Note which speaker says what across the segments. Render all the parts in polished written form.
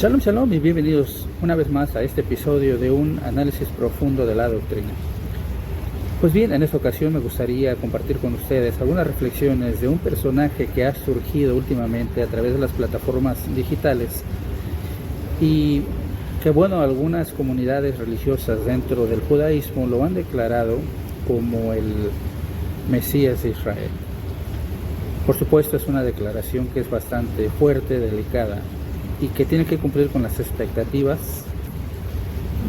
Speaker 1: Shalom, shalom y bienvenidos una vez más a este episodio de un análisis profundo de la doctrina. Pues bien, en esta ocasión me gustaría compartir con ustedes algunas reflexiones de un personaje que ha surgido últimamente a través de las plataformas digitales y que algunas comunidades religiosas dentro del judaísmo lo han declarado como el Mesías de Israel. Por supuesto, es una declaración que es bastante fuerte, delicada y que tiene que cumplir con las expectativas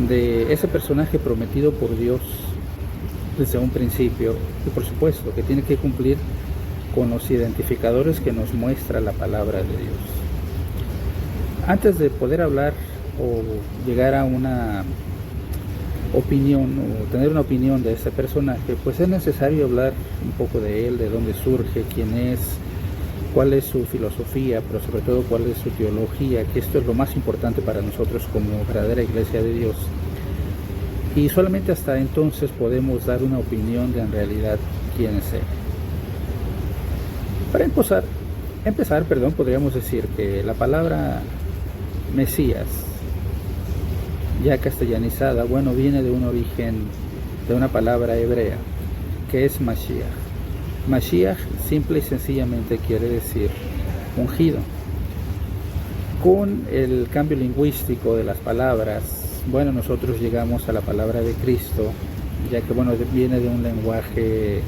Speaker 1: de ese personaje prometido por Dios desde un principio, y por supuesto que tiene que cumplir con los identificadores que nos muestra la palabra de Dios. Antes de poder hablar o llegar a una opinión o tener una opinión de ese personaje, pues es necesario hablar un poco de él, de dónde surge, quién es, cuál es su filosofía, pero sobre todo cuál es su teología, que esto es lo más importante para nosotros como verdadera iglesia de Dios. Y solamente hasta entonces podemos dar una opinión de en realidad quién es él. Para empezar, podríamos decir que la palabra Mesías, ya castellanizada, viene de un origen, de una palabra hebrea, que es Mashiach. Mashiach simple y sencillamente quiere decir ungido. Con el cambio lingüístico de las palabras, nosotros llegamos a la palabra de Cristo, ya que viene de un lenguaje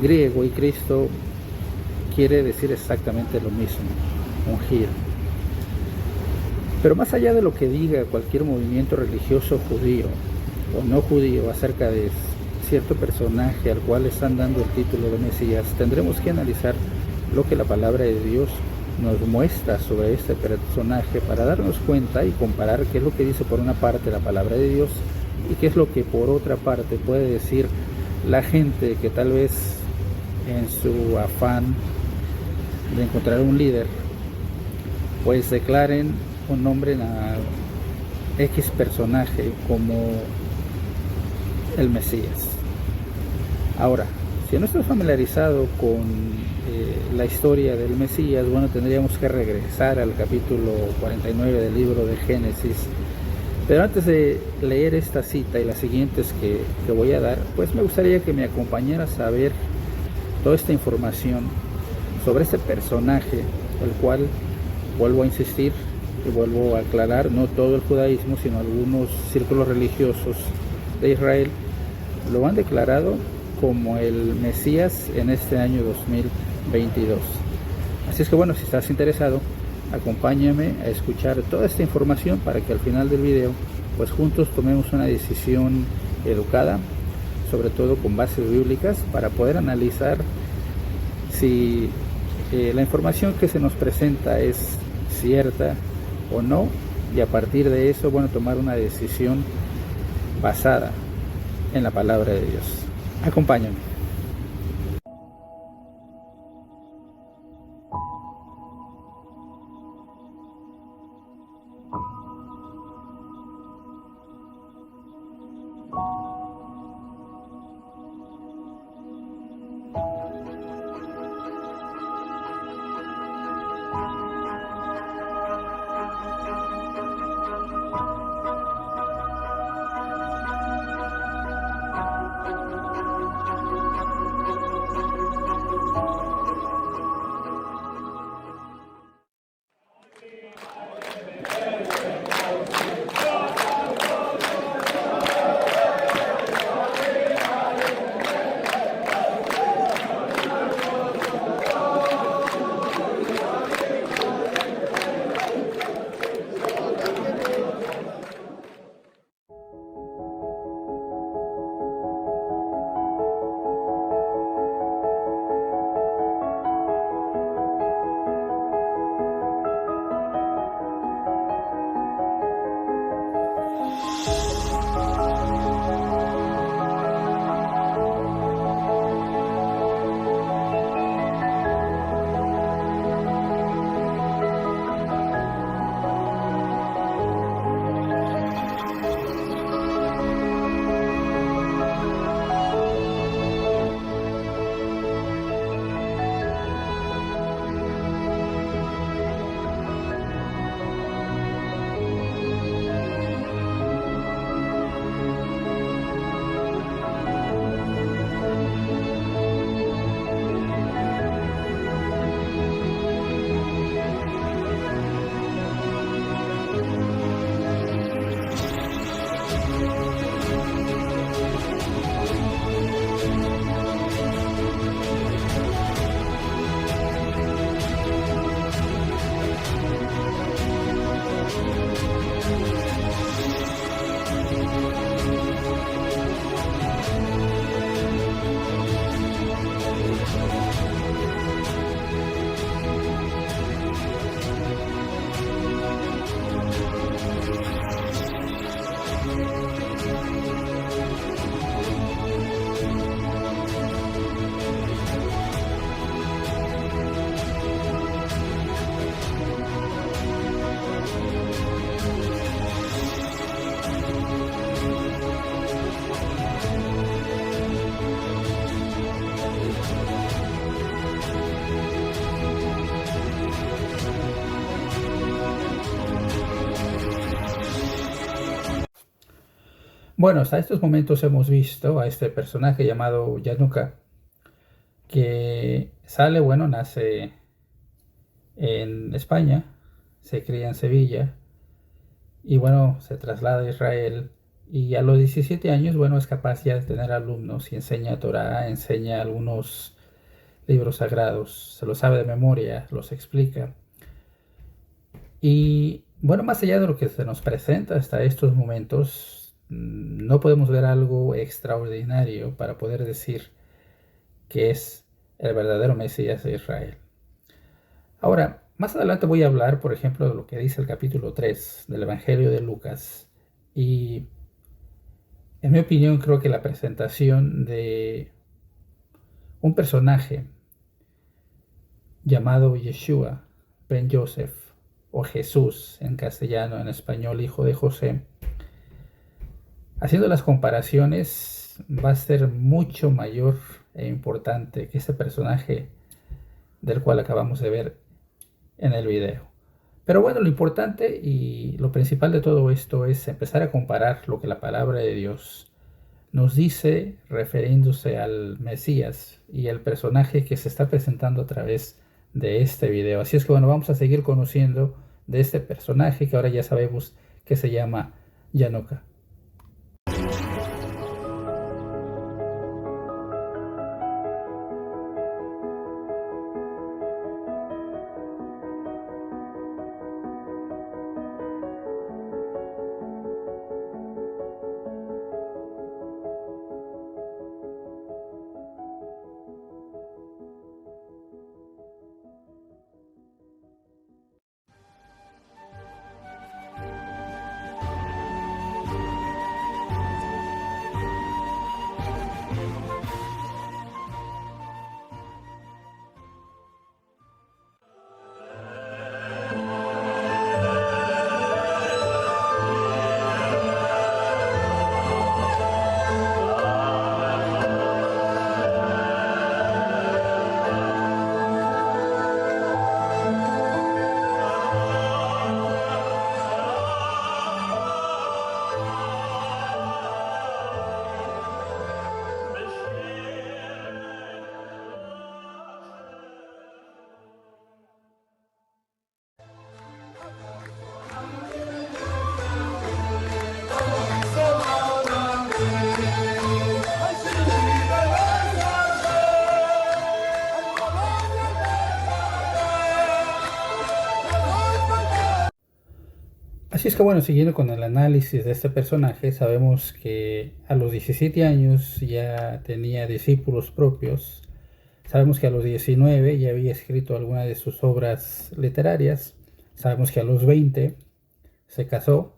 Speaker 1: griego y Cristo quiere decir exactamente lo mismo, ungido. Pero más allá de lo que diga cualquier movimiento religioso judío o no judío acerca de cierto personaje al cual están dando el título de Mesías, tendremos que analizar lo que la palabra de Dios nos muestra sobre este personaje para darnos cuenta y comparar qué es lo que dice por una parte la palabra de Dios y qué es lo que por otra parte puede decir la gente que tal vez en su afán de encontrar un líder pues declaren un nombre a X personaje como el Mesías. Ahora, si no estás familiarizado con la historia del Mesías, tendríamos que regresar al capítulo 49 del libro de Génesis. Pero antes de leer esta cita y las siguientes que voy a dar, pues me gustaría que me acompañaras a ver toda esta información sobre este personaje, el cual, vuelvo a insistir y vuelvo a aclarar, no todo el judaísmo, sino algunos círculos religiosos de Israel lo han declarado como el Mesías en este año 2022. Así es que si estás interesado, acompáñame a escuchar toda esta información para que al final del video pues juntos tomemos una decisión educada, sobre todo con bases bíblicas, para poder analizar si la información que se nos presenta es cierta o no, y a partir de eso tomar una decisión basada en la palabra de Dios. Acompáñame. Bueno, hasta estos momentos hemos visto a este personaje llamado Yanuka, que sale, bueno, nace en España, se cría en Sevilla y bueno, se traslada a Israel y a los 17 años, bueno, es capaz ya de tener alumnos y enseña Torah, enseña algunos libros sagrados, se los sabe de memoria, los explica. Y bueno, más allá de lo que se nos presenta hasta estos momentos, no podemos ver algo extraordinario para poder decir que es el verdadero Mesías de Israel. Ahora, más adelante voy a hablar, por ejemplo, de lo que dice el capítulo 3 del Evangelio de Lucas. Y en mi opinión creo que la presentación de un personaje llamado Yeshua ben Joseph, o Jesús en castellano, en español, hijo de José, haciendo las comparaciones, va a ser mucho mayor e importante que este personaje del cual acabamos de ver en el video. Pero bueno, lo importante y lo principal de todo esto es empezar a comparar lo que la palabra de Dios nos dice refiriéndose al Mesías y el personaje que se está presentando a través de este video. Así es que bueno, vamos a seguir conociendo de este personaje que ahora ya sabemos que se llama Yanuka. Así es que bueno, siguiendo con el análisis de este personaje, sabemos que a los 17 años ya tenía discípulos propios. Sabemos que a los 19 ya había escrito algunas de sus obras literarias. Sabemos que a los 20 se casó.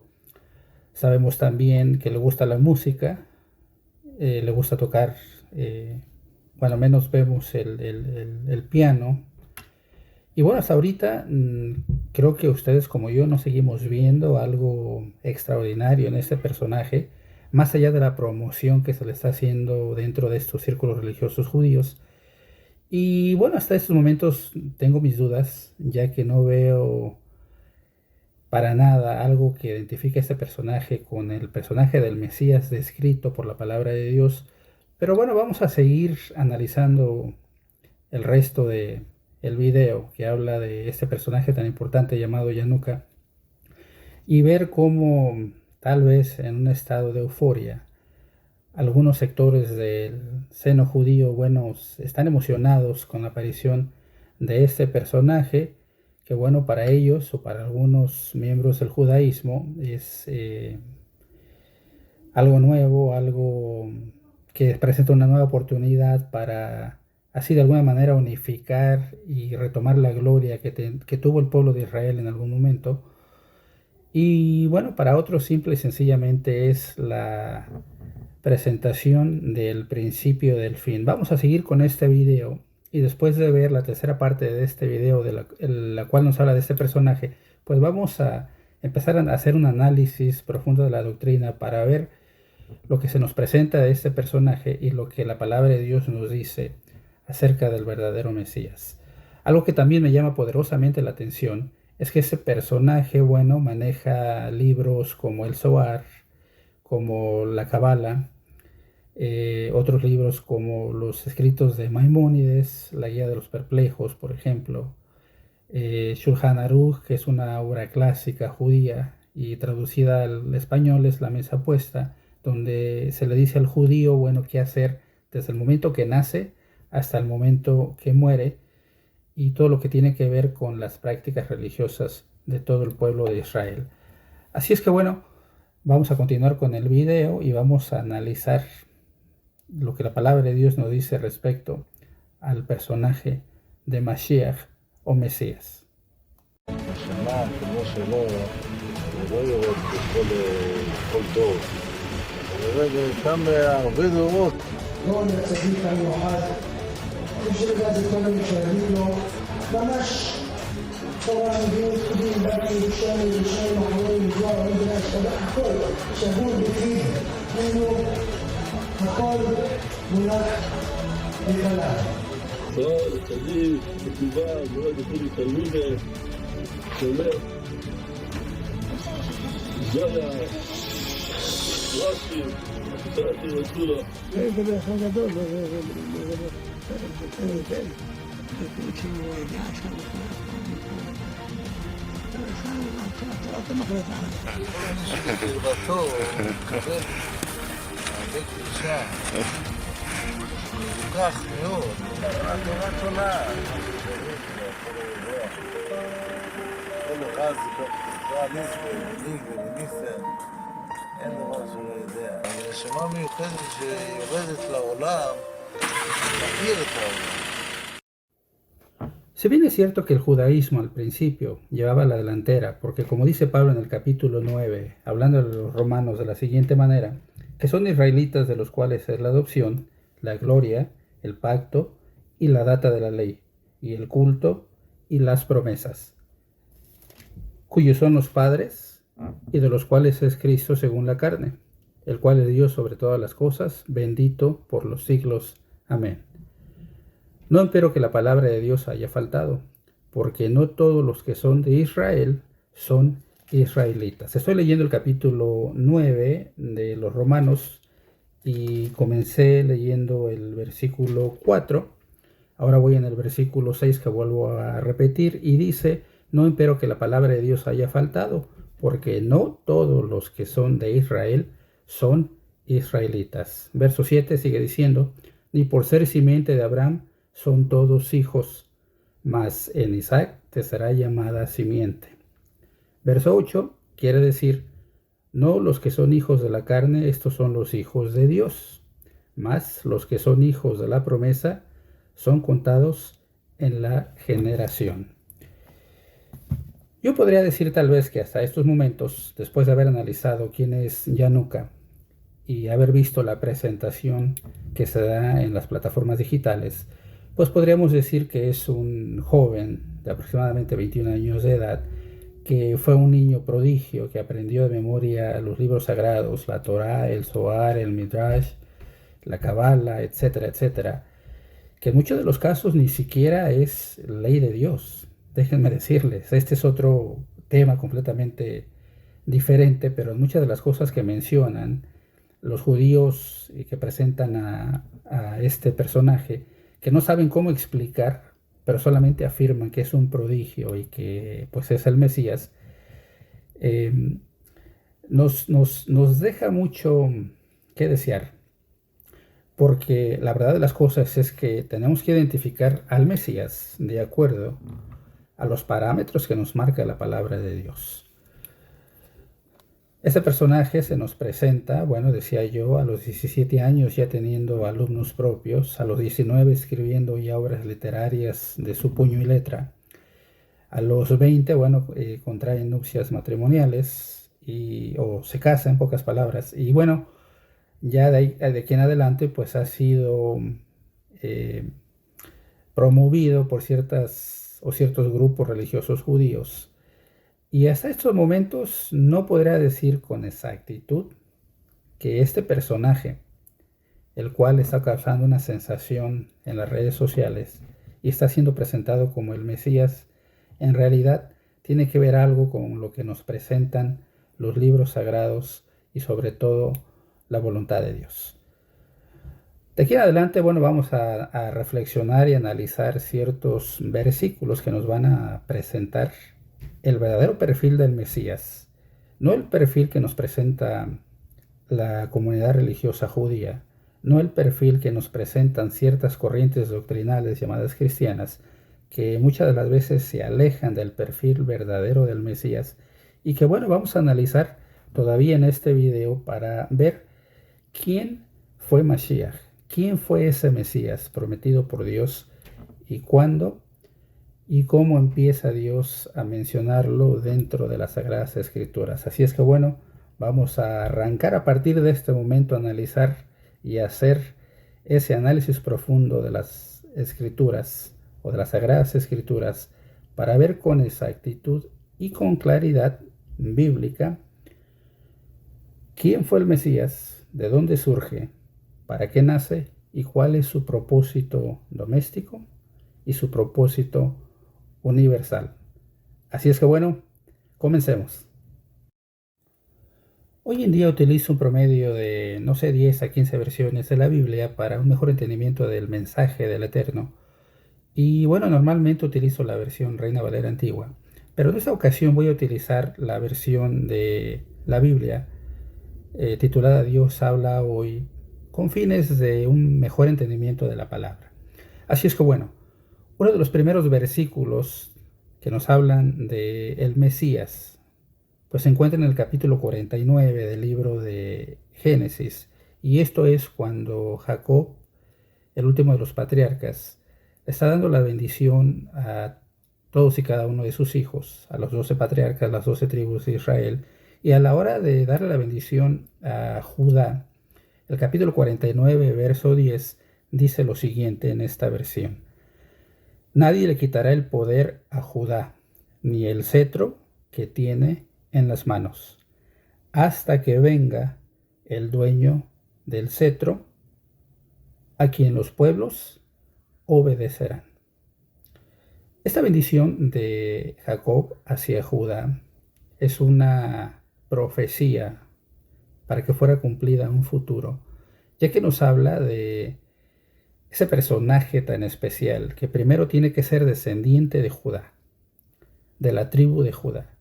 Speaker 1: Sabemos también que le gusta la música, le gusta tocar, bueno, al menos vemos el piano. Y bueno, hasta ahorita creo que ustedes como yo no seguimos viendo algo extraordinario en este personaje, más allá de la promoción que se le está haciendo dentro de estos círculos religiosos judíos. Y bueno, hasta estos momentos tengo mis dudas, ya que no veo para nada algo que identifique a este personaje con el personaje del Mesías descrito por la palabra de Dios. Pero bueno, vamos a seguir analizando el resto de el video que habla de este personaje tan importante llamado Yanuka y ver cómo tal vez en un estado de euforia algunos sectores del seno judío, bueno, están emocionados con la aparición de este personaje que bueno, para ellos o para algunos miembros del judaísmo es algo nuevo, algo que presenta una nueva oportunidad para así de alguna manera unificar y retomar la gloria que tuvo el pueblo de Israel en algún momento. Y bueno, para otros simple y sencillamente es la presentación del principio del fin. Vamos a seguir con este video y después de ver la tercera parte de este video de la cual nos habla de este personaje, pues vamos a empezar a hacer un análisis profundo de la doctrina para ver lo que se nos presenta de este personaje y lo que la palabra de Dios nos dice acerca del verdadero Mesías. Algo que también me llama poderosamente la atención es que ese personaje, bueno, maneja libros como el Zohar, como la Cabala, otros libros como los escritos de Maimónides, la Guía de los Perplejos, por ejemplo, Shulchan Aruch, que es una obra clásica judía y traducida al español es La Mesa Puesta, donde se le dice al judío, bueno, qué hacer desde el momento que nace hasta el momento que muere, y todo lo que tiene que ver con las prácticas religiosas de todo el pueblo de Israel. Así es que bueno, vamos a continuar con el video y vamos a analizar lo que la palabra de Dios nos dice respecto al personaje de Mashiach o Mesías.
Speaker 2: هو الصديق المعاد الشيء الذي كنا نشاهد له مناش طبعا دين باقي الشامل الشيء محورين الجوار عندنا الشباب الكل شهور بكثير منه مقال مناح الكلام.
Speaker 3: فالصديق بكتباء مراد كل تلميذه شمال جاء راسي تأتي رسوله
Speaker 4: כך מאוד, התורה שונה. כל אחד זה ניסן, ניסן, אין דבר שלא יודע. הנשמה מיוחדת שיורדת לעולם, להכיר את העולם.
Speaker 1: Si bien es cierto que el judaísmo al principio llevaba la delantera, porque como dice Pablo en el capítulo 9, hablando de los romanos de la siguiente manera, que son israelitas de los cuales es la adopción, la gloria, el pacto y la data de la ley, y el culto y las promesas, cuyos son los padres y de los cuales es Cristo según la carne, el cual es Dios sobre todas las cosas, bendito por los siglos. Amén. No empero que la palabra de Dios haya faltado, porque no todos los que son de Israel son israelitas. Estoy leyendo el capítulo 9 de los Romanos y comencé leyendo el versículo 4. Ahora voy en el versículo 6 que vuelvo a repetir y dice, no empero que la palabra de Dios haya faltado, porque no todos los que son de Israel son israelitas. Verso 7 sigue diciendo, ni por ser simiente de Abraham son todos hijos, mas en Isaac te será llamada simiente. Verso 8 quiere decir, no los que son hijos de la carne, estos son los hijos de Dios, mas los que son hijos de la promesa son contados en la generación. Yo podría decir tal vez que hasta estos momentos, después de haber analizado quién es Yanuka y haber visto la presentación que se da en las plataformas digitales, pues podríamos decir que es un joven de aproximadamente 21 años de edad, que fue un niño prodigio, que aprendió de memoria los libros sagrados, la Torá, el Zohar, el Midrash, la Kabbalah, etcétera, etcétera, que en muchos de los casos ni siquiera es ley de Dios. Déjenme decirles, este es otro tema completamente diferente, pero en muchas de las cosas que mencionan los judíos y que presentan a este personaje, que no saben cómo explicar, pero solamente afirman que es un prodigio y que pues es el Mesías, nos deja mucho que desear, porque la verdad de las cosas es que tenemos que identificar al Mesías de acuerdo a los parámetros que nos marca la palabra de Dios. Este personaje se nos presenta, bueno, decía yo, a los 17 años ya teniendo alumnos propios, a los 19 escribiendo ya obras literarias de su puño y letra, a los 20, bueno, contrae nupcias matrimoniales o se casa en pocas palabras, y bueno, ya de aquí en adelante pues ha sido promovido por ciertos grupos religiosos judíos. Y hasta estos momentos no podrá decir con exactitud que este personaje, el cual está causando una sensación en las redes sociales y está siendo presentado como el Mesías, en realidad tiene que ver algo con lo que nos presentan los libros sagrados y sobre todo la voluntad de Dios. De aquí en adelante, bueno, vamos a reflexionar y analizar ciertos versículos que nos van a presentar el verdadero perfil del Mesías, no el perfil que nos presenta la comunidad religiosa judía, no el perfil que nos presentan ciertas corrientes doctrinales llamadas cristianas, que muchas de las veces se alejan del perfil verdadero del Mesías y que, bueno, vamos a analizar todavía en este video para ver quién fue Mashiach, quién fue ese Mesías prometido por Dios y cuándo y cómo empieza Dios a mencionarlo dentro de las Sagradas Escrituras. Así es que, bueno, vamos a arrancar a partir de este momento a analizar y hacer ese análisis profundo de las Escrituras o de las Sagradas Escrituras para ver con exactitud y con claridad bíblica quién fue el Mesías, de dónde surge, para qué nace y cuál es su propósito doméstico y su propósito universal. Así es que, bueno, comencemos. Hoy en día utilizo un promedio de, 10 a 15 versiones de la Biblia para un mejor entendimiento del mensaje del Eterno. Y bueno, normalmente utilizo la versión Reina Valera antigua, pero en esta ocasión voy a utilizar la versión de la Biblia titulada Dios habla hoy, con fines de un mejor entendimiento de la palabra. Así es que, bueno, uno de los primeros versículos que nos hablan de el Mesías, pues se encuentra en el capítulo 49 del libro de Génesis, y esto es cuando Jacob, el último de los patriarcas, le está dando la bendición a todos y cada uno de sus hijos, a los 12 patriarcas, las 12 tribus de Israel, y a la hora de darle la bendición a Judá, el capítulo 49, verso 10, dice lo siguiente en esta versión: nadie le quitará el poder a Judá, ni el cetro que tiene en las manos, hasta que venga el dueño del cetro, a quien los pueblos obedecerán. Esta bendición de Jacob hacia Judá es una profecía para que fuera cumplida en un futuro, ya que nos habla de ese personaje tan especial que primero tiene que ser descendiente de Judá, de la tribu de Judá,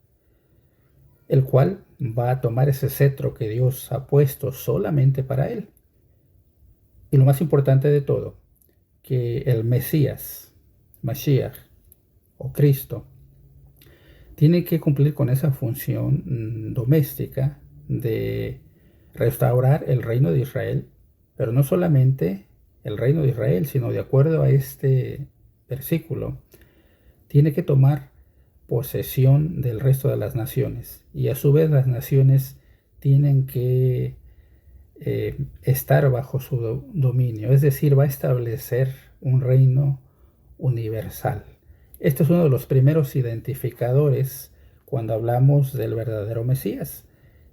Speaker 1: el cual va a tomar ese cetro que Dios ha puesto solamente para él. Y lo más importante de todo, que el Mesías, Mashiach o Cristo, tiene que cumplir con esa función doméstica de restaurar el reino de Israel, pero no solamente el reino de Israel, sino, de acuerdo a este versículo, tiene que tomar posesión del resto de las naciones, y a su vez las naciones tienen que estar bajo su dominio, es decir, va a establecer un reino universal. Este es uno de los primeros identificadores cuando hablamos del verdadero Mesías,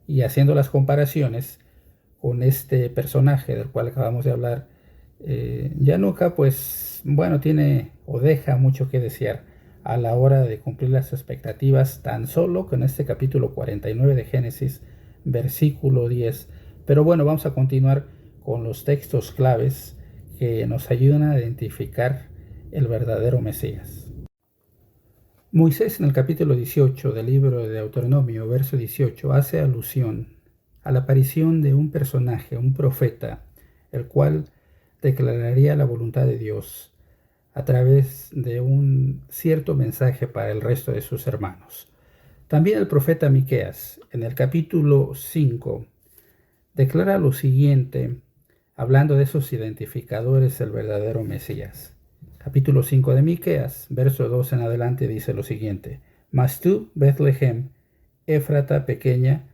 Speaker 1: y haciendo las comparaciones con este personaje del cual acabamos de hablar, Yanuka, pues bueno, tiene o deja mucho que desear a la hora de cumplir las expectativas, tan solo con este capítulo 49 de Génesis, versículo 10. Pero bueno, vamos a continuar con los textos claves que nos ayudan a identificar el verdadero Mesías. Moisés, en el capítulo 18 del libro de Deuteronomio, verso 18, hace alusión a la aparición de un personaje, un profeta, el cual declararía la voluntad de Dios a través de un cierto mensaje para el resto de sus hermanos. También el profeta Miqueas, en el capítulo 5, declara lo siguiente, hablando de esos identificadores del verdadero Mesías. Capítulo 5 de Miqueas, verso 2 en adelante, dice lo siguiente: mas tú, Betlehem, Éfrata pequeña,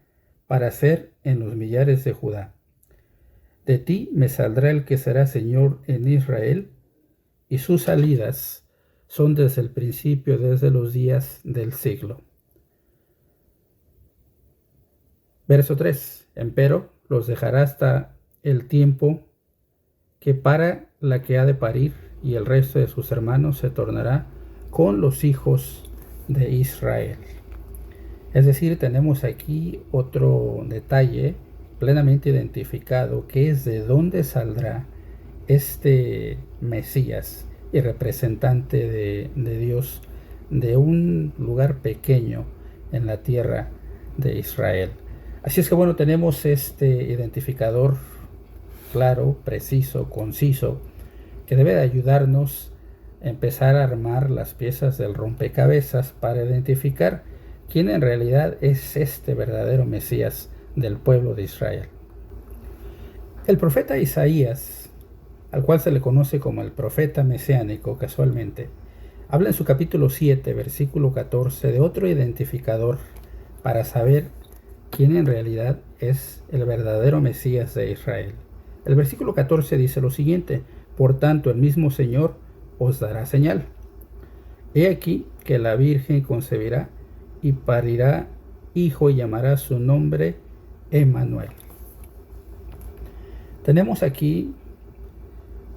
Speaker 1: para ser en los millares de Judá, de ti me saldrá el que será Señor en Israel, y sus salidas son desde el principio, desde los días del siglo. Verso 3: empero los dejará hasta el tiempo que para la que ha de parir, y el resto de sus hermanos se tornará con los hijos de Israel. Es decir, tenemos aquí otro detalle plenamente identificado que es de dónde saldrá este Mesías y representante de Dios de un lugar pequeño en la tierra de Israel. Así es que bueno, tenemos este identificador claro, preciso, conciso, que debe de ayudarnos a empezar a armar las piezas del rompecabezas para identificar quién en realidad es este verdadero Mesías del pueblo de Israel. El profeta Isaías, al cual se le conoce como el profeta mesiánico casualmente, habla en su capítulo 7, versículo 14, de otro identificador para saber quién en realidad es el verdadero Mesías de Israel. El versículo 14 dice lo siguiente: por tanto, el mismo Señor os dará señal. He aquí que la Virgen concebirá y parirá hijo y llamará su nombre Emmanuel. Tenemos aquí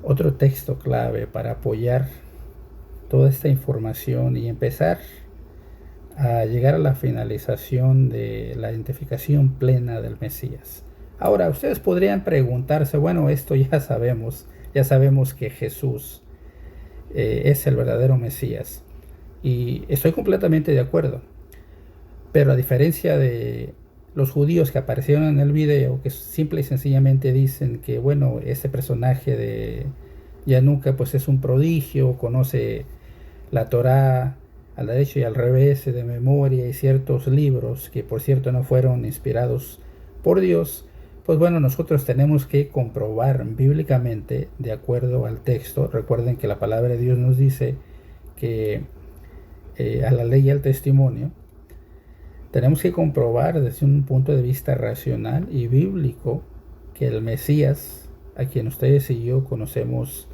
Speaker 1: otro texto clave para apoyar toda esta información y empezar a llegar a la finalización de la identificación plena del Mesías. Ahora, ustedes podrían preguntarse, bueno, esto ya sabemos que Jesús es el verdadero Mesías. Y estoy completamente de acuerdo. Pero a diferencia de los judíos que aparecieron en el video, que simple y sencillamente dicen que, bueno, ese personaje de Yanuka pues es un prodigio, conoce la Torá al derecho y al revés de memoria y ciertos libros que por cierto no fueron inspirados por Dios, pues bueno, nosotros tenemos que comprobar bíblicamente de acuerdo al texto. Recuerden que la palabra de Dios nos dice que a la ley y al testimonio tenemos que comprobar desde un punto de vista racional y bíblico que el Mesías, a quien ustedes y yo conocemos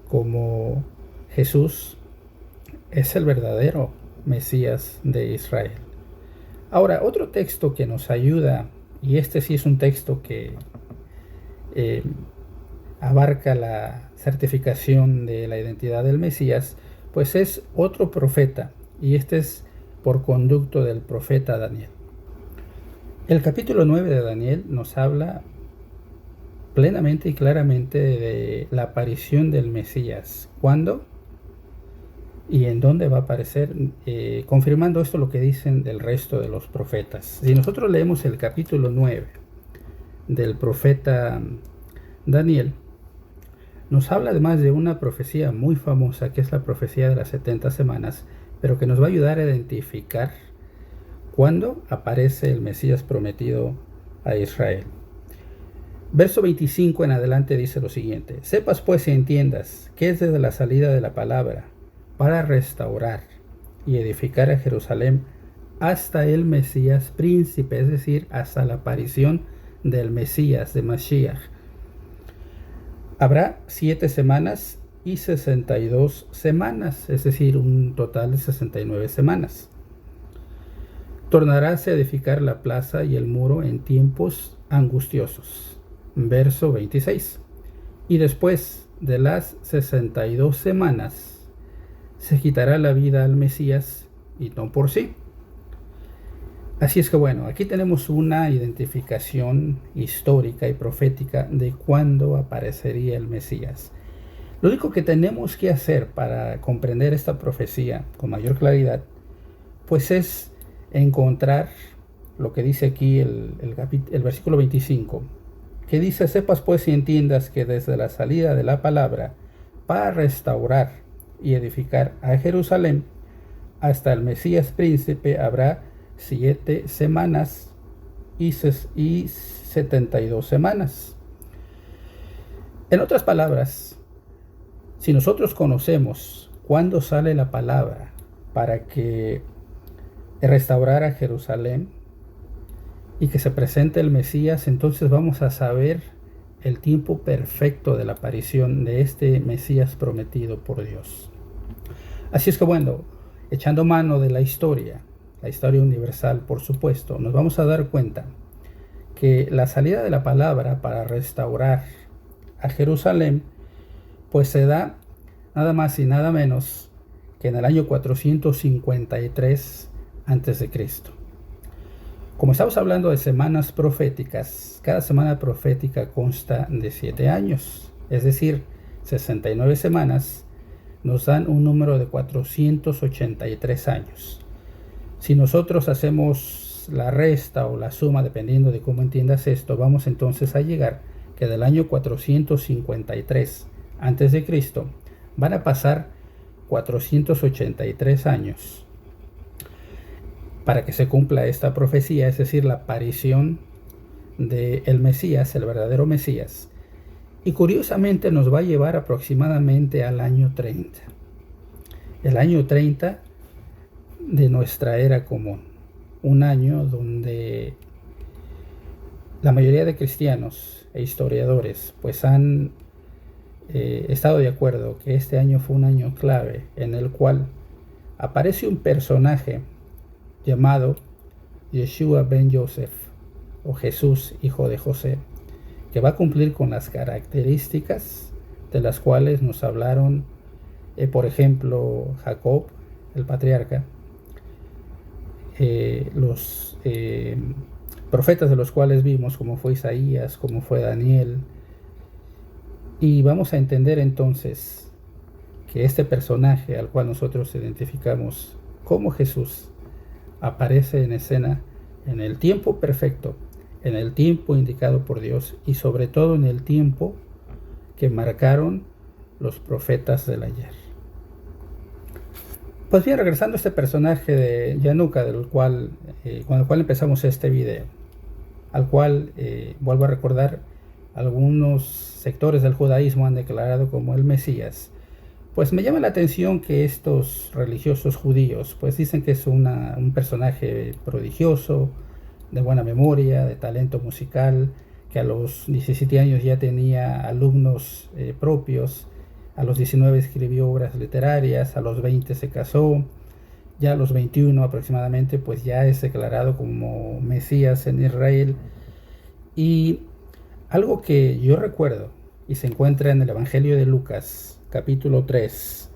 Speaker 1: como Jesús, es el verdadero Mesías de Israel. Ahora, otro texto que nos ayuda, y este sí es un texto que abarca la certificación de la identidad del Mesías, pues es otro profeta, y este es por conducto del profeta Daniel. El capítulo 9 de Daniel nos habla plenamente y claramente de la aparición del Mesías. ¿Cuándo? ¿Y en dónde va a aparecer? Confirmando esto lo que dicen del resto de los profetas. Si nosotros leemos el capítulo 9 del profeta Daniel, nos habla además de una profecía muy famosa, que es la profecía de las 70 semanas, pero que nos va a ayudar a identificar cuándo aparece el Mesías prometido a Israel. Verso 25 en adelante dice lo siguiente: sepas pues y entiendas que es desde la salida de la palabra para restaurar y edificar a Jerusalén hasta el Mesías príncipe, es decir, hasta la aparición del Mesías, de Mashiach. Habrá 7 semanas y 62 semanas, es decir, un total de 69 semanas. Tornaráse a edificar la plaza y el muro en tiempos angustiosos. Verso 26. Y después de las 62 semanas, se quitará la vida al Mesías y no por sí. Así es que bueno, aquí tenemos una identificación histórica y profética de cuándo aparecería el Mesías. Lo único que tenemos que hacer para comprender esta profecía con mayor claridad, pues es encontrar lo que dice aquí el versículo 25, que dice: sepas pues y entiendas que desde la salida de la palabra para restaurar y edificar a Jerusalén hasta el Mesías príncipe habrá 7 semanas y 72 semanas. En otras palabras, si nosotros conocemos cuándo sale la palabra para que restaurar a Jerusalén y que se presente el Mesías, entonces vamos a saber el tiempo perfecto de la aparición de este Mesías prometido por Dios. Así es que bueno, echando mano de la historia universal, por supuesto, nos vamos a dar cuenta que la salida de la palabra para restaurar a Jerusalén pues se da nada más y nada menos que en el año 453 a.C. Como estamos hablando de semanas proféticas, cada semana profética consta de 7 años, es decir, 69 semanas nos dan un número de 483 años. Si nosotros hacemos la resta o la suma, dependiendo de cómo entiendas esto, vamos entonces a llegar que del año 453 a.C. van a pasar 483 años para que se cumpla esta profecía, es decir, la aparición del Mesías, el verdadero Mesías. Y curiosamente nos va a llevar aproximadamente al año 30. El año 30 de nuestra era común. Un año donde la mayoría de cristianos e historiadores pues han estado de acuerdo que este año fue un año clave en el cual aparece un personaje llamado Yeshua ben Yosef, o Jesús, hijo de José, que va a cumplir con las características de las cuales nos hablaron, por ejemplo, Jacob, el patriarca, los profetas de los cuales vimos, como fue Isaías, como fue Daniel. Y vamos a entender entonces que este personaje al cual nosotros identificamos como Jesús aparece en escena en el tiempo perfecto, en el tiempo indicado por Dios y sobre todo en el tiempo que marcaron los profetas del ayer. Pues bien, regresando a este personaje de Yanuka, con el cual empezamos este video, al cual, vuelvo a recordar, algunos sectores del judaísmo han declarado como el Mesías. Pues me llama la atención que estos religiosos judíos pues dicen que es un personaje prodigioso, de buena memoria, de talento musical, que a los 17 años ya tenía alumnos propios, a los 19 escribió obras literarias, a los 20 se casó, ya a los 21 aproximadamente pues ya es declarado como Mesías en Israel. Y algo que yo recuerdo y se encuentra en el Evangelio de Lucas, capítulo 3,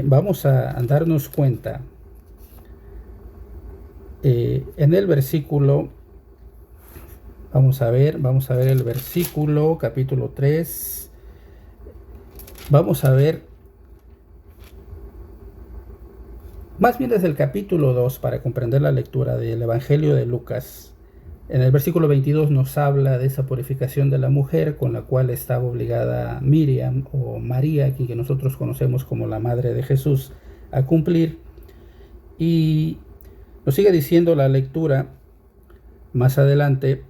Speaker 1: vamos a darnos cuenta en el versículo, vamos a ver el versículo, capítulo 3, vamos a ver, más bien desde el capítulo 2, para comprender la lectura del Evangelio de Lucas. En el versículo 22 nos habla de esa purificación de la mujer con la cual estaba obligada Miriam o María, quien que nosotros conocemos como la madre de Jesús, a cumplir. Y nos sigue diciendo la lectura más adelante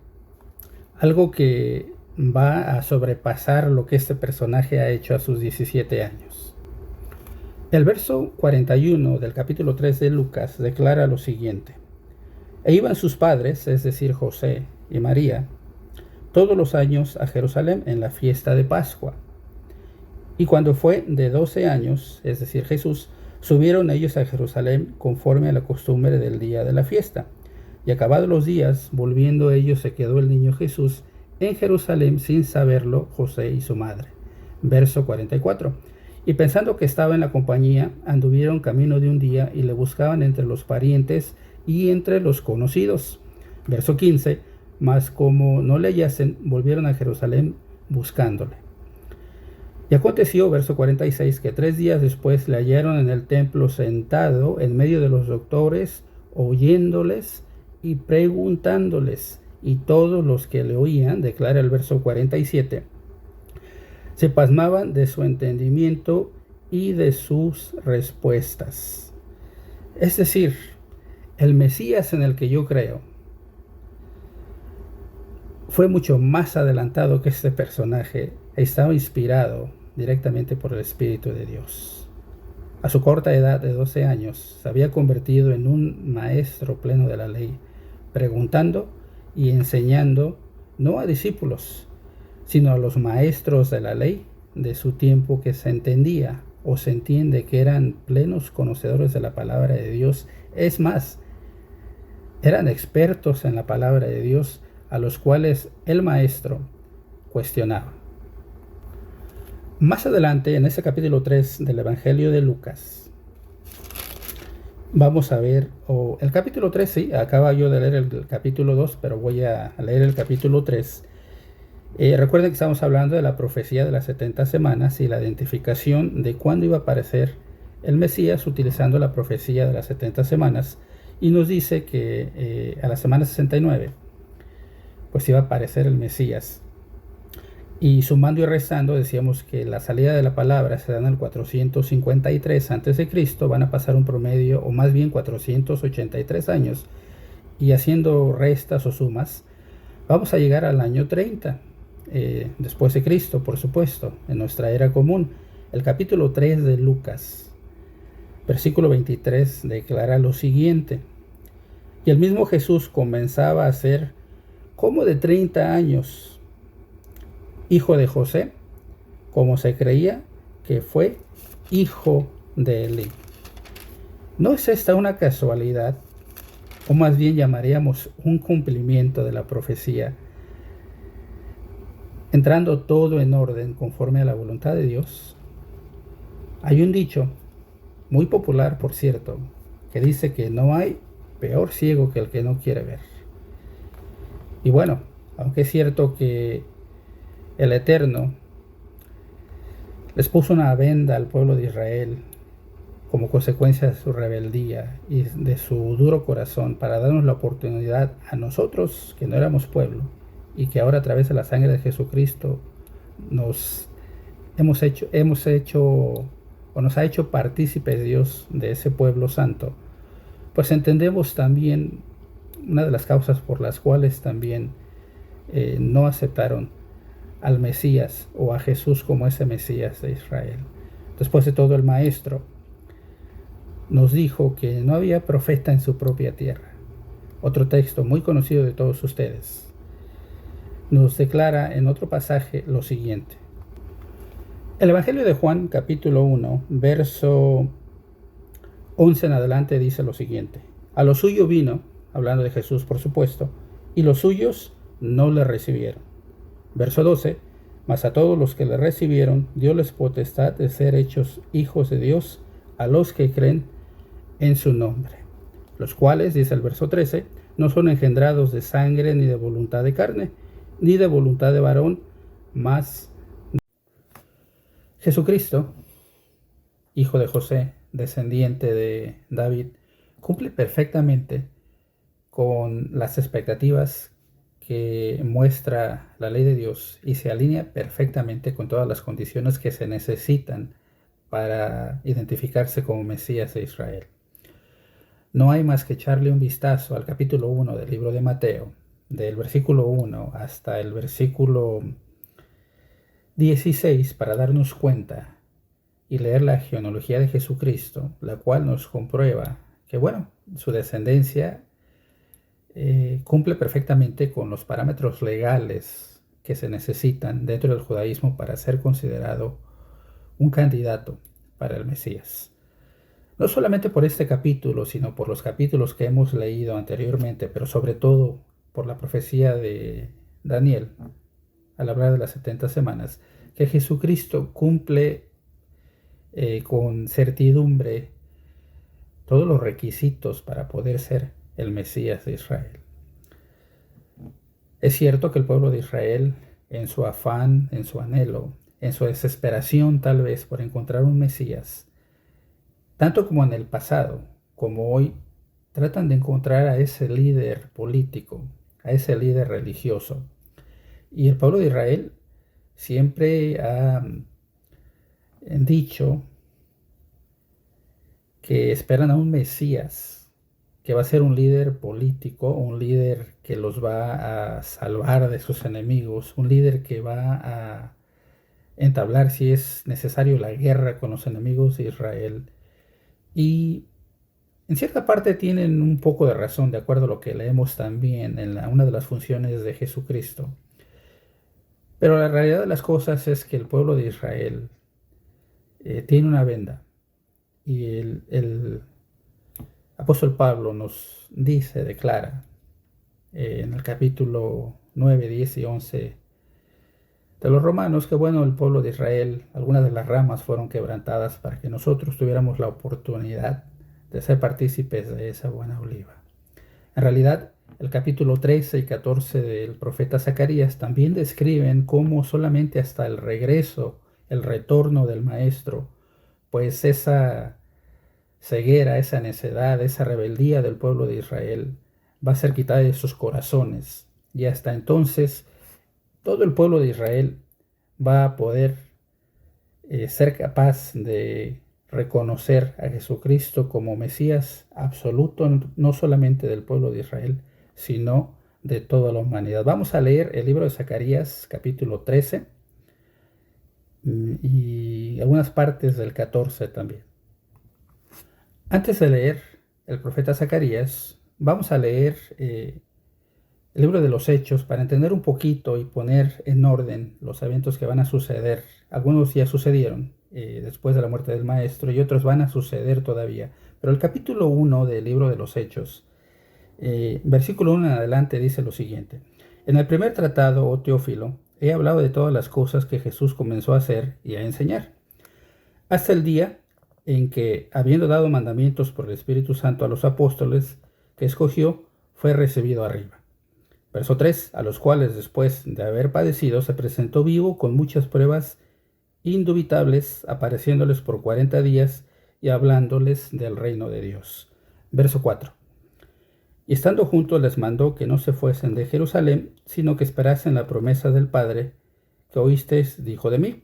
Speaker 1: algo que va a sobrepasar lo que este personaje ha hecho a sus 17 años. El verso 41 del capítulo 3 de Lucas declara lo siguiente: E iban sus padres, es decir, José y María, todos los años a Jerusalén en la fiesta de Pascua. Y cuando fue de 12 años, es decir, Jesús, subieron ellos a Jerusalén conforme a la costumbre del día de la fiesta. Y acabados los días, volviendo ellos, se quedó el niño Jesús en Jerusalén sin saberlo José y su madre. Verso 44. Y pensando que estaba en la compañía, anduvieron camino de un día y le buscaban entre los parientes y entre los conocidos. Verso 15. Mas como no le hallasen, volvieron a Jerusalén buscándole. Y aconteció, verso 46, que 3 días después le hallaron en el templo sentado en medio de los doctores, oyéndoles y preguntándoles. Y todos los que le oían, declara el verso 47, se pasmaban de su entendimiento y de sus respuestas. Es decir, el Mesías en el que yo creo fue mucho más adelantado que este personaje. Estaba inspirado directamente por el Espíritu de Dios. A su corta edad de 12 años se había convertido en un maestro pleno de la ley, preguntando y enseñando no a discípulos, sino a los maestros de la ley de su tiempo, que se entendía o se entiende que eran plenos conocedores de la palabra de Dios. Es más, eran expertos en la palabra de Dios, a los cuales el maestro cuestionaba. Más adelante, en ese capítulo 3 del Evangelio de Lucas, vamos a ver, el capítulo 3, sí, acaba yo de leer el capítulo 2, pero voy a leer el capítulo 3. Recuerden que estamos hablando de la profecía de las 70 semanas y la identificación de cuándo iba a aparecer el Mesías utilizando la profecía de las 70 semanas. Y nos dice que a la semana 69, pues iba a aparecer el Mesías. Y sumando y restando, decíamos que la salida de la palabra se da en el 453 a.C., van a pasar un promedio, o más bien 483 años, y haciendo restas o sumas, vamos a llegar al año 30, después de Cristo, por supuesto, en nuestra era común. El capítulo 3 de Lucas, versículo 23, declara lo siguiente: y el mismo Jesús comenzaba a ser como de 30 años, hijo de José, como se creía que fue hijo de Elí. ¿No es esta una casualidad, o más bien llamaríamos un cumplimiento de la profecía, entrando todo en orden conforme a la voluntad de Dios? Hay un dicho, muy popular por cierto, que dice que no hay peor ciego que el que no quiere ver. Y bueno, aunque es cierto que el Eterno les puso una venda al pueblo de Israel como consecuencia de su rebeldía y de su duro corazón, para darnos la oportunidad a nosotros, que no éramos pueblo, y que ahora a través de la sangre de Jesucristo nos hemos hecho o nos ha hecho partícipes Dios de ese pueblo santo. Pues entendemos también una de las causas por las cuales también no aceptaron al Mesías o a Jesús como ese Mesías de Israel. Después de todo, el Maestro nos dijo que no había profeta en su propia tierra. Otro texto muy conocido de todos ustedes nos declara en otro pasaje lo siguiente. El Evangelio de Juan, capítulo 1, verso 11 en adelante, dice lo siguiente: a lo suyo vino, hablando de Jesús por supuesto, y los suyos no le recibieron. Verso 12, mas a todos los que le recibieron, dióles potestad de ser hechos hijos de Dios, a los que creen en su nombre, los cuales, dice el verso 13, no son engendrados de sangre, ni de voluntad de carne, ni de voluntad de varón, mas Jesucristo, hijo de José, descendiente de David, cumple perfectamente con las expectativas que muestra la ley de Dios y se alinea perfectamente con todas las condiciones que se necesitan para identificarse como Mesías de Israel. No hay más que echarle un vistazo al capítulo 1 del libro de Mateo, del versículo 1 hasta el versículo 16, para darnos cuenta y leer la genealogía de Jesucristo, la cual nos comprueba que, bueno, su descendencia cumple perfectamente con los parámetros legales que se necesitan dentro del judaísmo para ser considerado un candidato para el Mesías. No solamente por este capítulo, sino por los capítulos que hemos leído anteriormente, pero sobre todo por la profecía de Daniel, al hablar de las 70 semanas, que Jesucristo cumple con certidumbre todos los requisitos para poder ser el Mesías de Israel. Es cierto que el pueblo de Israel, en su afán, en su anhelo, en su desesperación tal vez por encontrar un Mesías, tanto como en el pasado como hoy, tratan de encontrar a ese líder político, a ese líder religioso. Y el pueblo de Israel siempre ha dicho que esperan a un Mesías que va a ser un líder político, un líder que los va a salvar de sus enemigos, un líder que va a entablar, si es necesario, la guerra con los enemigos de Israel. Y en cierta parte tienen un poco de razón, de acuerdo a lo que leemos también en una de las funciones de Jesucristo. Pero la realidad de las cosas es que el pueblo de Israel tiene una venda. Y el apóstol Pablo nos dice, declara, en el capítulo 9, 10 y 11 de los Romanos, que bueno, el pueblo de Israel, algunas de las ramas fueron quebrantadas para que nosotros tuviéramos la oportunidad de ser partícipes de esa buena oliva. En realidad, el capítulo 13 y 14 del profeta Zacarías también describen cómo solamente hasta el regreso, el retorno del Maestro, pues esa ceguera, esa necedad, esa rebeldía del pueblo de Israel va a ser quitada de sus corazones. Y hasta entonces todo el pueblo de Israel va a poder ser capaz de reconocer a Jesucristo como Mesías absoluto, no solamente del pueblo de Israel, sino de toda la humanidad. Vamos a leer el libro de Zacarías, capítulo 13, y algunas partes del 14 también. Antes de leer el profeta Zacarías, vamos a leer el libro de los Hechos para entender un poquito y poner en orden los eventos que van a suceder. Algunos ya sucedieron después de la muerte del Maestro y otros van a suceder todavía. Pero el capítulo 1 del libro de los Hechos, versículo 1 en adelante, dice lo siguiente. En el primer tratado, oh Teófilo, he hablado de todas las cosas que Jesús comenzó a hacer y a enseñar, hasta el día en que, habiendo dado mandamientos por el Espíritu Santo a los apóstoles que escogió, fue recibido arriba. Verso 3, a los cuales después de haber padecido se presentó vivo con muchas pruebas indubitables, apareciéndoles por 40 días y hablándoles del reino de Dios. Verso 4, y estando juntos les mandó que no se fuesen de Jerusalén, sino que esperasen la promesa del Padre, que oísteis dijo de mí.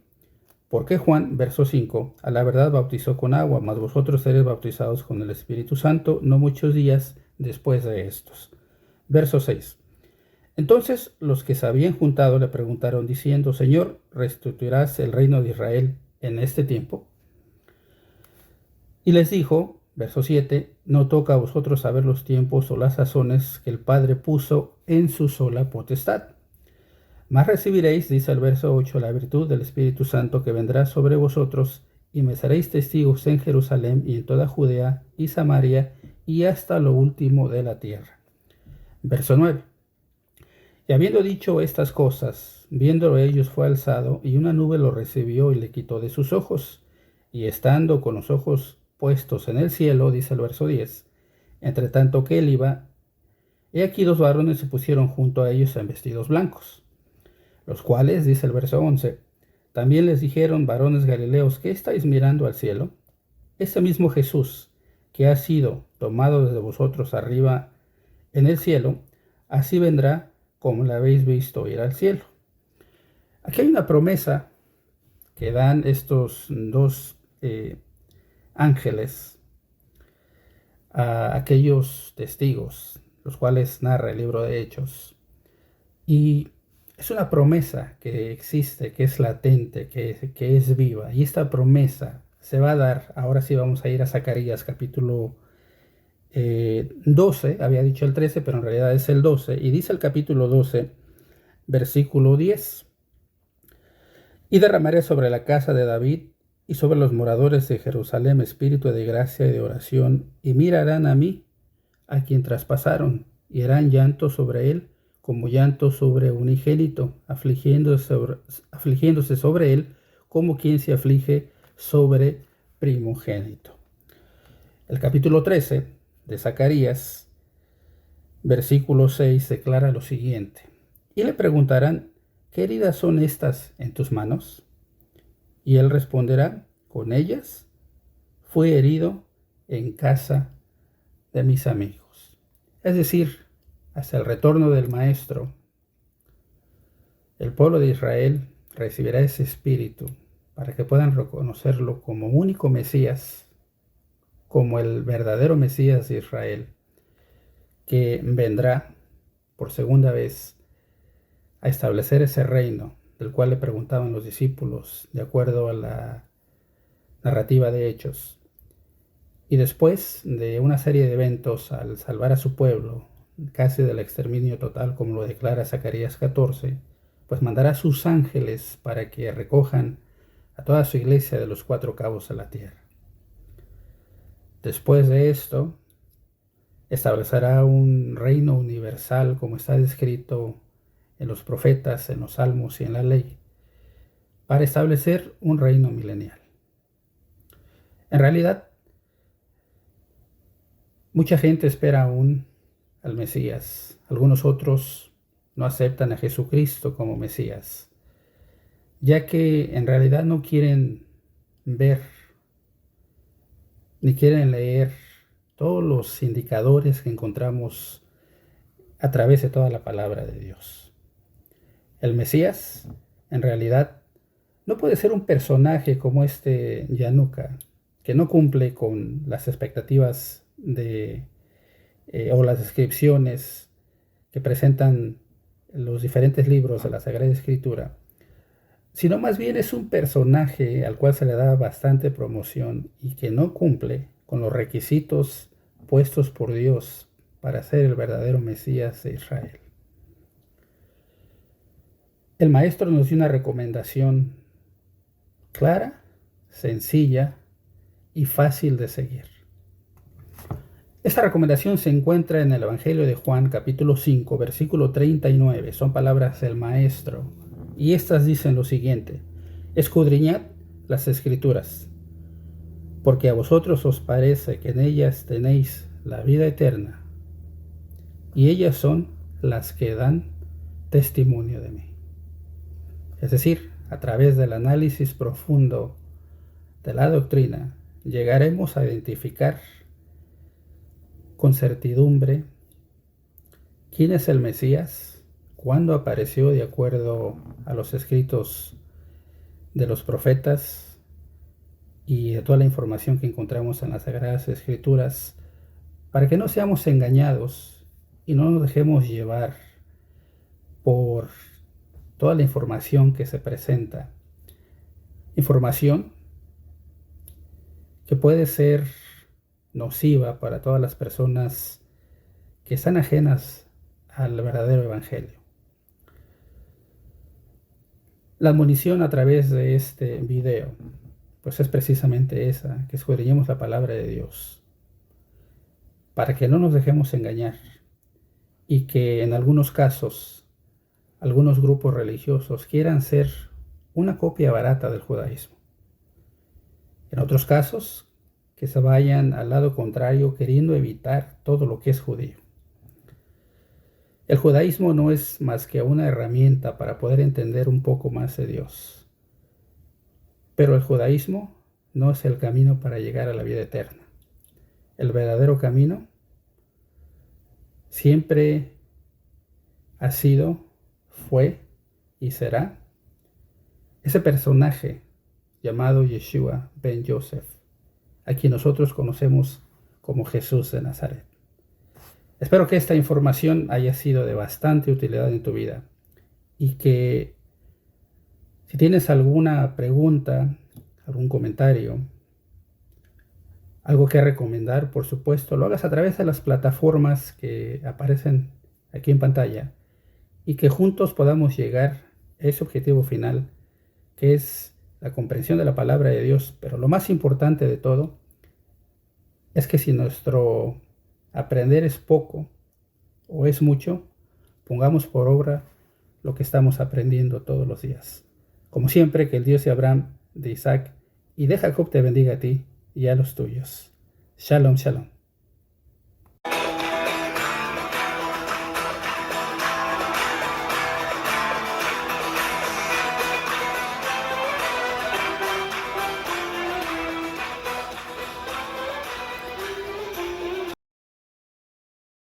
Speaker 1: Porque Juan, verso 5, a la verdad bautizó con agua, mas vosotros seréis bautizados con el Espíritu Santo no muchos días después de estos. Verso 6. Entonces los que se habían juntado le preguntaron diciendo, Señor, ¿restituirás el reino de Israel en este tiempo? Y les dijo, verso 7, no toca a vosotros saber los tiempos o las sazones que el Padre puso en su sola potestad. Mas recibiréis, dice el verso 8, la virtud del Espíritu Santo que vendrá sobre vosotros, y me seréis testigos en Jerusalén y en toda Judea y Samaria y hasta lo último de la tierra. Verso 9. Y habiendo dicho estas cosas, viéndolo ellos fue alzado, y una nube lo recibió y le quitó de sus ojos. Y estando con los ojos puestos en el cielo, dice el verso 10, entre tanto que él iba, he aquí 2 varones se pusieron junto a ellos en vestidos blancos, los cuales, dice el verso 11, también les dijeron, varones galileos, ¿qué estáis mirando al cielo? Ese mismo Jesús, que ha sido tomado desde vosotros arriba en el cielo, así vendrá como la habéis visto ir al cielo. Aquí hay una promesa que dan estos 2 ángeles a aquellos testigos, los cuales narra el libro de Hechos. Y es una promesa que existe, que es latente, que es viva. Y esta promesa se va a dar, ahora sí vamos a ir a Zacarías capítulo 12, había dicho el 13, pero en realidad es el 12. Y dice el capítulo 12, versículo 10. Y derramaré sobre la casa de David y sobre los moradores de Jerusalén espíritu de gracia y de oración, y mirarán a mí, a quien traspasaron, y harán llanto sobre él, como llanto sobre unigénito, afligiéndose sobre él, como quien se aflige sobre primogénito. El capítulo 13 de Zacarías, versículo 6, declara lo siguiente. Y le preguntarán, ¿qué heridas son estas en tus manos? Y él responderá, con ellas fui herido en casa de mis amigos. Es decir, hasta el retorno del Maestro, el pueblo de Israel recibirá ese espíritu para que puedan reconocerlo como único Mesías, como el verdadero Mesías de Israel, que vendrá por segunda vez a establecer ese reino del cual le preguntaban los discípulos de acuerdo a la narrativa de Hechos. Y después de una serie de eventos al salvar a su pueblo, casi del exterminio total, como lo declara Zacarías 14, pues mandará a sus ángeles para que recojan a toda su iglesia de los 4 cabos de la tierra. Después de esto, establecerá un reino universal, como está descrito en los profetas, en los salmos y en la ley, para establecer un reino milenial. En realidad, Mucha gente espera aún al Mesías. Algunos otros no aceptan a Jesucristo como Mesías, ya que en realidad no quieren ver ni quieren leer todos los indicadores que encontramos a través de toda la palabra de Dios. El Mesías, en realidad, no puede ser un personaje como este Yanuka, que no cumple con las expectativas o las descripciones que presentan los diferentes libros de la Sagrada Escritura, sino más bien es un personaje al cual se le da bastante promoción y que no cumple con los requisitos puestos por Dios para ser el verdadero Mesías de Israel. El maestro nos dio una recomendación clara, sencilla y fácil de seguir. Esta recomendación se encuentra en el Evangelio de Juan, capítulo 5, versículo 39. Son palabras del maestro. Y estas dicen lo siguiente: escudriñad las Escrituras, porque a vosotros os parece que en ellas tenéis la vida eterna, y ellas son las que dan testimonio de mí. Es decir, a través del análisis profundo de la doctrina, llegaremos a identificar con certidumbre quién es el Mesías, cuándo apareció de acuerdo a los escritos de los profetas y de toda la información que encontramos en las Sagradas Escrituras, para que no seamos engañados y no nos dejemos llevar por toda la información que se presenta. Información que puede ser nociva para todas las personas que están ajenas al verdadero evangelio. La admonición a través de este video, pues es precisamente esa, que escudriñemos la palabra de Dios, para que no nos dejemos engañar y que en algunos casos, algunos grupos religiosos quieran ser una copia barata del judaísmo. En otros casos, que se vayan al lado contrario queriendo evitar todo lo que es judío. El judaísmo no es más que una herramienta para poder entender un poco más de Dios. Pero el judaísmo no es el camino para llegar a la vida eterna. El verdadero camino siempre ha sido, fue y será ese personaje llamado Yeshua ben Yosef, a quien nosotros conocemos como Jesús de Nazaret. Espero que esta información haya sido de bastante utilidad en tu vida y que si tienes alguna pregunta, algún comentario, algo que recomendar, por supuesto, lo hagas a través de las plataformas que aparecen aquí en pantalla y que juntos podamos llegar a ese objetivo final, que es la comprensión de la palabra de Dios. Pero lo más importante de todo es que si nuestro aprender es poco o es mucho, pongamos por obra lo que estamos aprendiendo todos los días. Como siempre, que el Dios de Abraham, de Isaac y de Jacob te bendiga a ti y a los tuyos. Shalom, shalom.